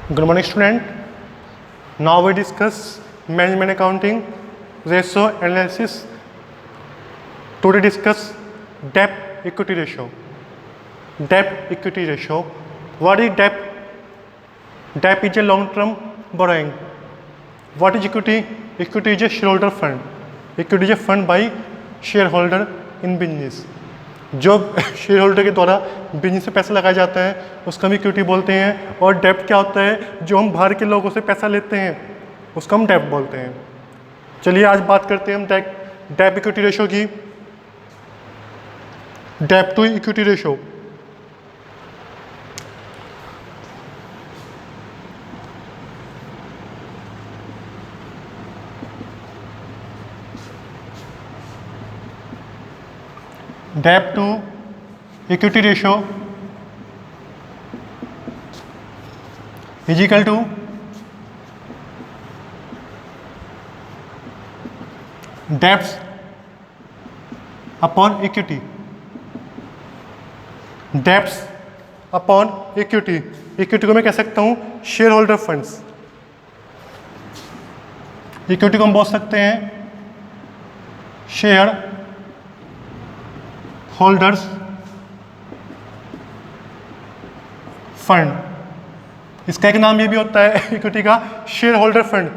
Good morning, student. Now we discuss management accounting, ratio analysis. Today discuss debt equity ratio. Debt equity ratio. What is debt? Debt is a long-term borrowing. What is equity? Equity is a shareholder fund. Equity is a fund by shareholder in business. जो share के द्वारा business में पैसा लगाया जाता है उसका हम इक्विटी बोलते हैं। और डेब्ट क्या होता है? जो हम बाहर के लोगों से पैसा लेते हैं उसका हम डेब्ट बोलते हैं। चलिए आज बात करते हैं हम डेब्ट इक्विटी रेशो की। डेब्ट टू इक्विटी रेशो। डेब्ट to equity ratio is equal to debts upon equity. Debts upon equity. Equity को मैं कह सकता हूं शेयर होल्डर फंड्स। इक्विटी को हम बोल सकते हैं शेयर होल्डर्स फंड। इसका एक नाम ये भी होता है इक्विटी का, शेयर होल्डर फंड।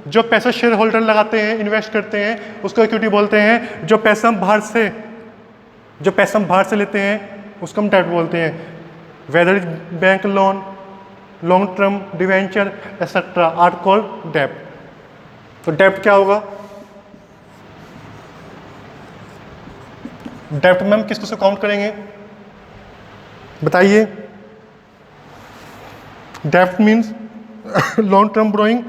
जो पैसा शेयर होल्डर लगाते हैं, इन्वेस्ट करते हैं, उसको इक्विटी बोलते हैं। जो पैसा हम बाहर से लेते हैं उसको हम डेब्ट बोलते हैं। Weather is bank loan, long term debenture etcetera are called डेब्ट। तो डेब्ट क्या होगा? डेब्ट में हम किसको से काउंट करेंगे बताइए? डेब्ट means long term borrowing,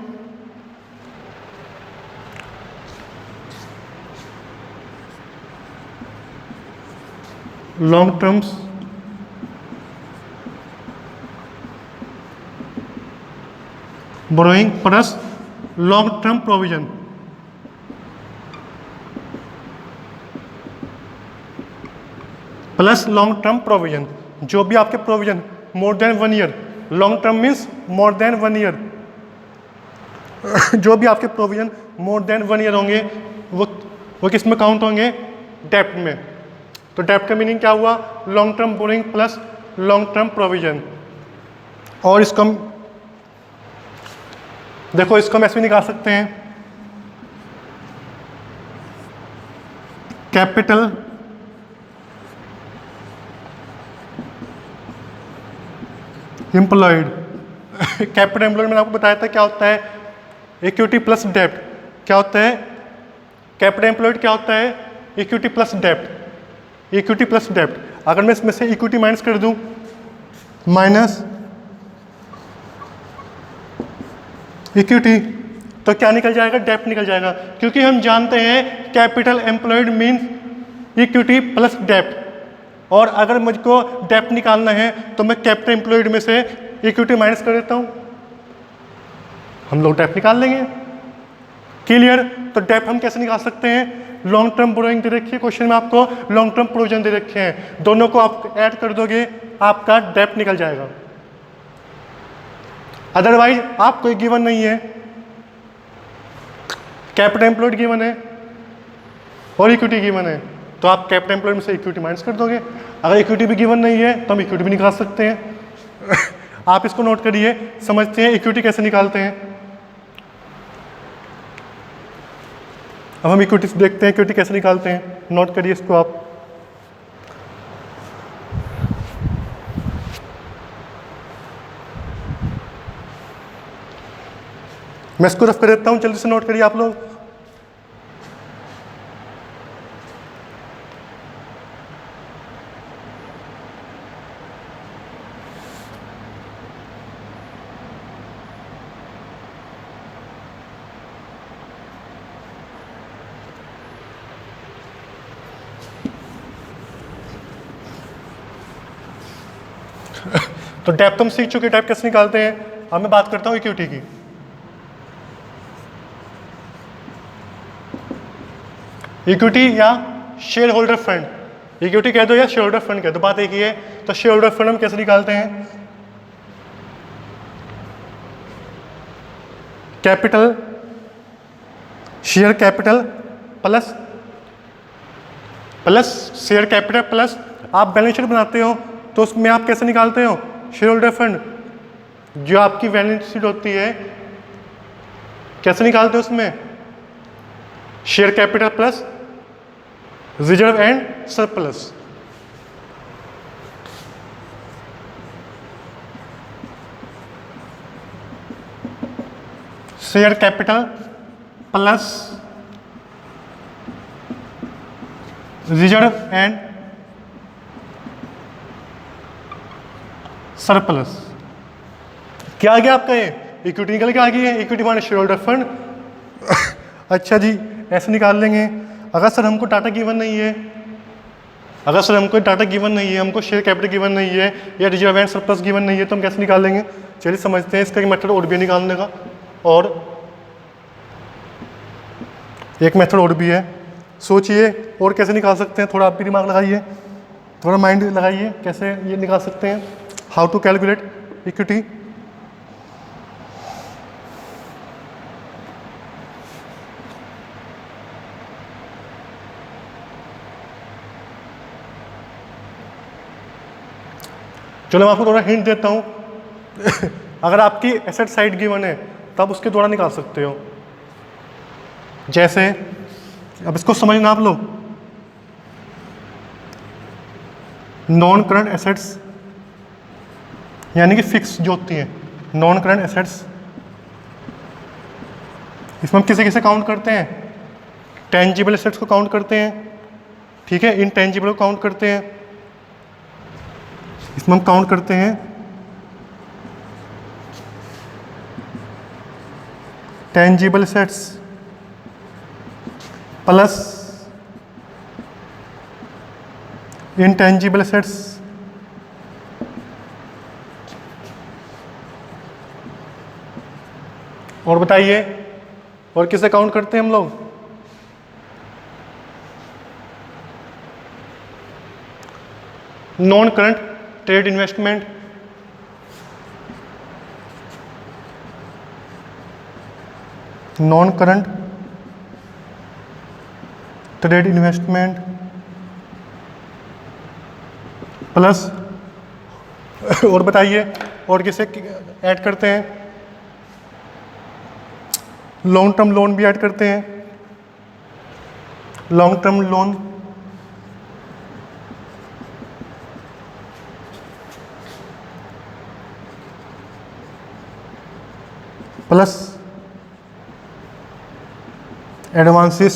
long terms borrowing plus long term provision. Plus long term provision. जो भी आपके provision more than 1 year, long term means more than 1 year, जो भी आपके प्रोविजन मोर देन 1 ईयर होंगे वो किस में काउंट होंगे? डेब्ट में। तो डेब्ट का मीनिंग क्या हुआ? Long term borrowing plus long term provision. और इसको हम देखो, इसको हम ऐसे भी निकाल सकते हैं, कैपिटल एम्प्लॉयड। कैपिटल एम्प्लॉयड मैंने आपको बताया था क्या होता है? इक्विटी प्लस डेब्ट। क्या होता है? कैपिटल एम्प्लॉयड क्या होता है? इक्विटी प्लस डेब्ट। इक्विटी प्लस डेब्ट। अगर मैं इसमें से इक्विटी माइनस कर दूं, माइनस इक्विटी, तो क्या निकल जाएगा? डेब्ट निकल जाएगा। क्योंकि हम जानते हैं capital employed means equity plus डेब्ट। और अगर मुझको डेब्ट निकालना है तो मैं कैपिटल एम्प्लॉयड में से इक्विटी माइनस कर देता हूं, हम लोग डेब्ट निकाल लेंगे। क्लियर? तो डेब्ट हम कैसे निकाल सकते हैं? लॉन्ग टर्म बोरोइंग दे रखी है क्वेश्चन में, आपको लॉन्ग टर्म प्रोविजन दे रखे हैं, दोनों को आप ऐड कर दोगे आपका डेब्ट निकल जाएगा। अदरवाइज आप कोई गिवन नहीं है, कैपिटल एम्प्लॉयड गिवन है और इक्विटी गिवन है, तो आप कैपिटल एम्प्लॉयड में से इक्विटी माइनस कर दोगे। अगर इक्विटी भी गिवन नहीं है तो हम इक्विटी भी निकाल सकते हैं। आप इसको नोट करिए, समझते हैं इक्विटी कैसे निकालते हैं। अब हम इक्विटी देखते हैं इक्विटी कैसे निकालते हैं, नोट करिए इसको आप। मैं इसको रफ कर देता हूं, जल्दी से नोट करिए आप लोग। तो डेब्ट हम सीख चुके, डेब्ट कैसे निकालते हैं। अब मैं बात करता हूं इक्विटी की। इक्विटी या शेयर होल्डर फंड, इक्विटी कह दो या शेयर होल्डर फंड कह दो, बात एक ही है। तो शेयर होल्डर फंड हम कैसे निकालते हैं? Capital, share capital plus share capital plus आप बैलेंस शीट बनाते हो तो उसमें आप कैसे निकालते हो? शेयर होल्डर फंड, जो आपकी बैलेंस शीट होती है कैसे निकालते हो उसमें? Share capital plus reserve and surplus. Share capital plus reserve and surplus. क्या आ गया आपका? ये इक्विटी निकल के आ गई है, equity minus share holder fund. अच्छा जी, ऐसे निकाल लेंगे। अगर सर हमको डाटा गिवन नहीं है, अगर सर हमको डाटा गिवन नहीं है, हमको शेयर कैपिटल गिवन नहीं है या रिजर्व एंड सरप्लस गिवन नहीं है, तो हम कैसे निकाल लेंगे? चलिए समझते हैं इसका एक मेथड और भी है निकालने का, और एक मेथड और भी है। सोचिए और कैसे निकाल सकते हैं, थोड़ा आप भी दिमाग लगाइए, थोड़ा माइंड लगाइए, कैसे ये निकाल सकते हैं। How to calculate equity. चलो मैं आपको थोड़ा हिंट देता हूँ। अगर आपकी एसेट साइड गिवन है तब उसके द्वारा निकाल सकते हो। जैसे अब इसको समझना आप लोग, नॉन करंट एसेट्स यानी कि फिक्स जो होती हैं, नॉन करंट एसेट्स, इसमें हम किसे किसे काउंट करते हैं? टेंजिबल एसेट्स को काउंट करते हैं, ठीक है, इनटेंजिबल को काउंट करते हैं। इसमें हम काउंट करते हैं tangible assets plus intangible assets और बताइए और किसे काउंट करते हैं हम लोग? Non current trade investment, non current trade investment plus और बताइए और किसे ऐड करते हैं? लॉन्ग टर्म लोन भी ऐड करते हैं, long term loan plus advances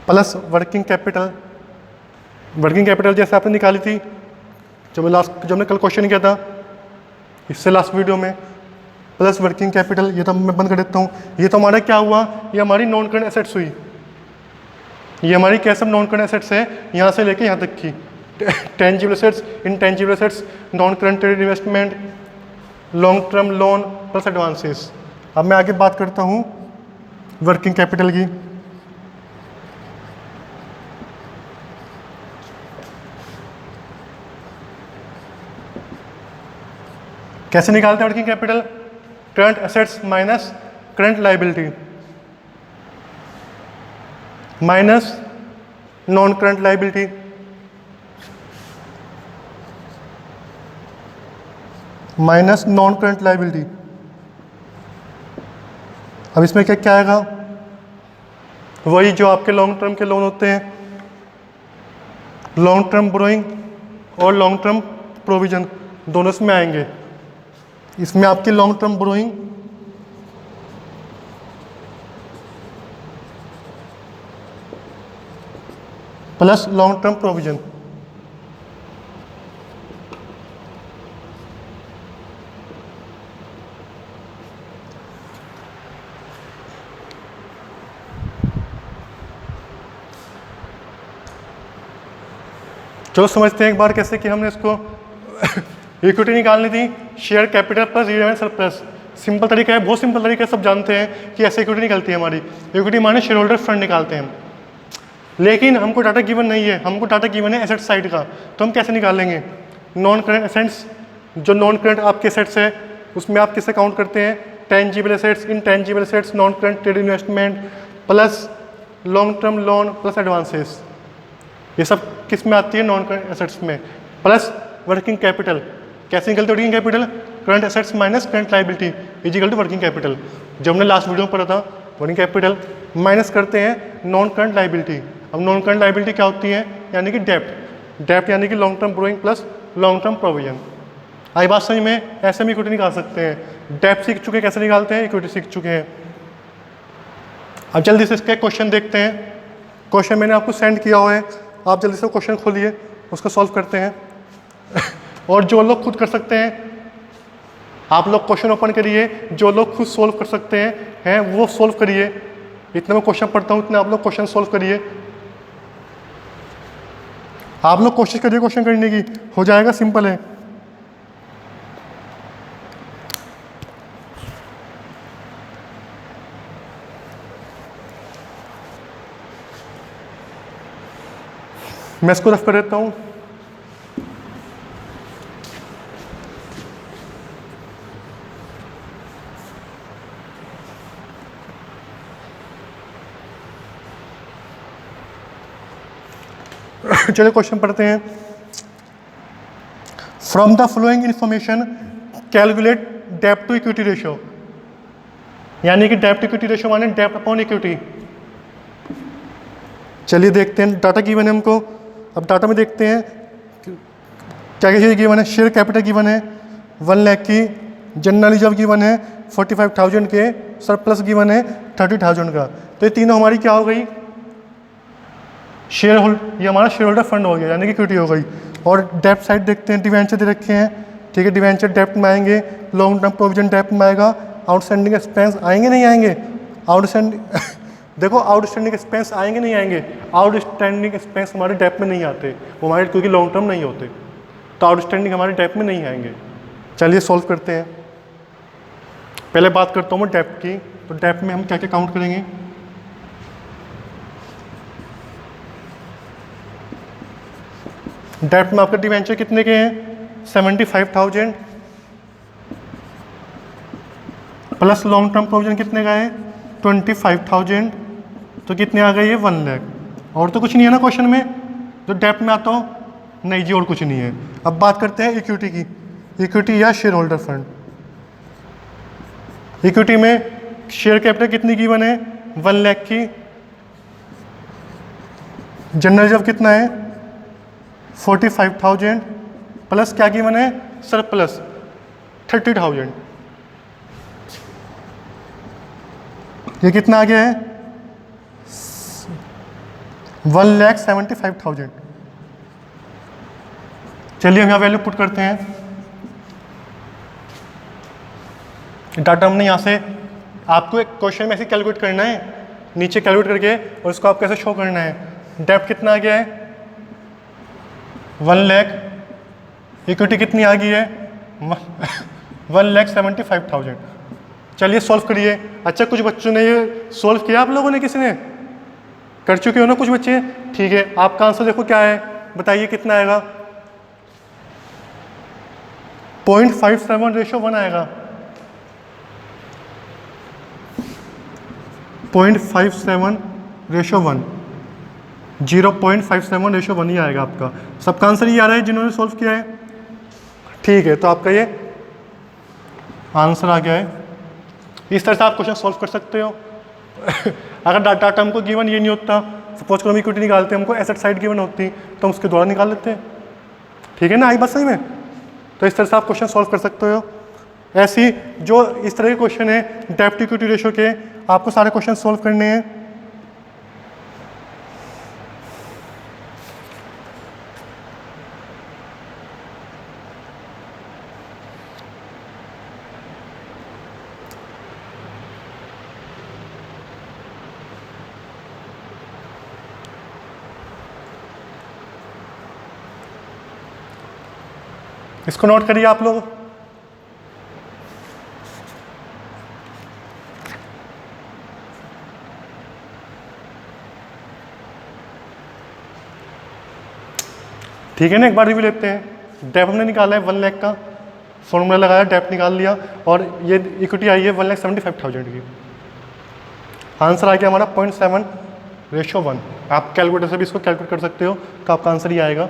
plus working capital. Working capital जैसे आपने निकाली थी जब हमने कल क्वेश्चन किया था, इससे लास्ट वीडियो में, प्लस वर्किंग कैपिटल। ये तो मैं बंद कर देता हूँ। ये तो हमारा क्या हुआ? ये हमारी नॉन करंट एसेट्स हुई। ये हमारी कैसे नॉन करंट एसेट्स है, यहाँ से लेके यहाँ तक की। Tangible assets, intangible assets, non current trade investment, long term loan plus advances. अब मैं आगे बात करता हूँ वर्किंग कैपिटल की। कैसे निकालते हैं working capital? Current assets minus current liability minus non current liability minus non current liability. अब इसमें क्या क्या आएगा? वही जो आपके लॉन्ग टर्म के लोन होते हैं, लॉन्ग टर्म बोरोइंग और लॉन्ग टर्म प्रोविजन, दोनों इसमें आएंगे। इसमें आपकी long term borrowing plus long term provision. चलो समझते हैं एक बार कैसे कि हमने इसको इक्विटी निकालनी थी, share capital plus reserve and surplus. Simple तरीका है, बहुत सिंपल तरीका है, सब जानते हैं कि ऐसे इक्विटी निकलती है हमारी। इक्विटी माने शेयर होल्डर फंड निकालते हैं हम, लेकिन हमको डाटा गिवन नहीं है, हमको डाटा गिवन है एसेट साइड का। तो हम कैसे निकालेंगे? नॉन करंट एसेट्स जो नॉन करंट आपके एसेट्स है उसमें आप किसे काउंट करते हैं, tangible assets, intangible assets, non current trade investment plus long term loan plus advances, ये सब किस में आती है, नॉन करंट एसेट्स में, प्लस वर्किंग कैपिटल। कैसे निकलती है working capital, current assets minus current liability equal to working capital. जो हमने लास्ट वीडियो में पढ़ा था, वर्किंग कैपिटल माइनस करते हैं नॉन करंट लायबिलिटी। अब नॉन करंट लायबिलिटी क्या होती है, यानी कि डेप्ट, डेप्ट यानी कि long term borrowing plus long term provision. आई बात समझ में, ऐसे में इक्विटी निकाल सकते हैं। डेप्ट सीख चुके, कैसे निकालते हैं, इक्विटी सीख चुके हैं। अब जल्दी से इसके क्वेश्चन देखते हैं। क्वेश्चन मैंने आपको सेंड किया हुआ है, आप जल्दी से क्वेश्चन खोलिए, उसको सॉल्व करते हैं। और जो लोग खुद कर सकते हैं, आप लोग क्वेश्चन ओपन करिए, जो लोग खुद सोल्व कर सकते हैं वो सोल्व करिए। इतना मैं क्वेश्चन पढ़ता हूँ, इतने आप लोग क्वेश्चन सोल्व करिए। आप लोग कोशिश करिए क्वेश्चन करने की, हो जाएगा, सिंपल है। मैं इसको रफ कर देता हूँ। चलिए क्वेश्चन पढ़ते हैं। From the following information calculate डेप्ट टू इक्विटी रेशियो, यानी कि डेप्ट इक्विटी रेशियो माने डेप्ट अपॉन इक्विटी। चलिए देखते हैं, डाटा गिवन है हमको। अब डाटा में देखते हैं क्या क्या चीज़ गिवन है। शेयर कैपिटल गिवन है 1 लाख की, जनरल रिजर्व गिवन है 45,000 के, सरप्लस गिवन है 30,000 का। तो ये तीनों हमारी क्या हो गई, शेयर होल्ड, ये हमारा शेयर होल्डर फंड हो गया, यानी कि इक्विटी हो गई। और डेप्ट साइड देखते हैं, डिवेंचर दे रखे हैं, ठीक है, डिवेंचर डेप्ट में आएंगे, लॉन्ग टर्म प्रोविजन डेप्ट में आएगा, आउटस्टैंडिंग एक्सपेंस आएंगे नहीं आएंगे, आउटस्टैंडिंग देखो आउटस्टैंडिंग एक्सपेंस आएंगे नहीं आएंगे, आउटस्टैंडिंग एक्सपेंस हमारे डेप्ट में नहीं आते, वो हमारे क्योंकि लॉन्ग टर्म नहीं होते, तो आउटस्टैंडिंग हमारे डेप्ट में नहीं आएंगे। चलिए सॉल्व करते हैं। पहले बात करता हूँ मैं डेप्ट की, तो डेप्ट में हम क्या क्या काउंट करेंगे। डेप्ट में आपके डिवेंचर कितने के हैं, 75,000 प्लस लॉन्ग टर्म प्रोविजन कितने का है, 25,000, तो कितने आ गए ये 1 लाख। और तो कुछ नहीं है ना क्वेश्चन में जो डेप्ट में आता हो, नहीं जी और कुछ नहीं है। अब बात करते हैं इक्विटी की, इक्विटी या शेयर होल्डर फंड। इक्विटी में शेयर कैपिटल कितनी की बने, 1 लाख की, जनरल रिजर्व कितना है 45,000 प्लस क्या की बने, सरप्लस 30,000, ये कितना आ गया है 1,75,000। चलिए हम यहाँ वैल्यू पुट करते हैं। डाटा हमने यहाँ से, आपको एक क्वेश्चन में ऐसे कैलकुलेट करना है, नीचे कैलकुलेट करके और उसको आपको कैसे शो करना है। डेप्ट कितना आ गया है 1 लाख, इक्विटी कितनी आ गई है 1,75,000। चलिए सॉल्व करिए। अच्छा कुछ बच्चों ने ये सॉल्व किया, आप लोगों ने किसी ने कर चुके हो ना कुछ बच्चे, ठीक है। आपका आंसर देखो क्या है, बताइए कितना आएगा, 0.57/1 आएगा, 0.57/1, 0.57/1 ही आएगा आपका। सबका आंसर ये आ रहा है जिन्होंने सॉल्व किया है, ठीक है। तो आपका ये आंसर आ गया है। इस तरह से आप क्वेश्चन सॉल्व कर सकते हो। अगर डाटा हमको गिवन ये नहीं होता, सपोज करो हम इक्विटी निकालते हैं, हमको एसेट साइड गिवन होती तो हम उसके द्वारा निकाल लेते हैं, ठीक है ना, आई बात सही में। तो इस तरह से आप क्वेश्चन सॉल्व कर सकते हो। ऐसी जो इस तरह के क्वेश्चन है डेप्ट इक्विटी रेशियो के, आपको सारे क्वेश्चन सॉल्व करने हैं। इसको नोट करिए आप लोग। ठीक है ना, एक बार रिव्यू लेते हैं। डेप्ट हमने निकाला है 1 लाख का, फॉर्मूला लगाया, डेप्थ निकाल लिया, और ये इक्विटी आई है 1,75,000 की। आंसर आ गया हमारा 0.7:1। आप कैलकुलेटर से भी इसको कैलकुलेट कर सकते हो, तो आपका आंसर ही आएगा।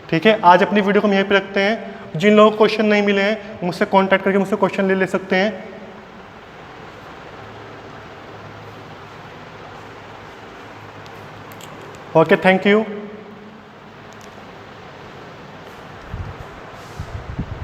ठीक है, आज अपनी वीडियो को हम यहीं पे रखते हैं। जिन लोगों को क्वेश्चन नहीं मिले हैं मुझसे कॉन्टैक्ट करके मुझसे क्वेश्चन ले सकते हैं। Okay, thank you.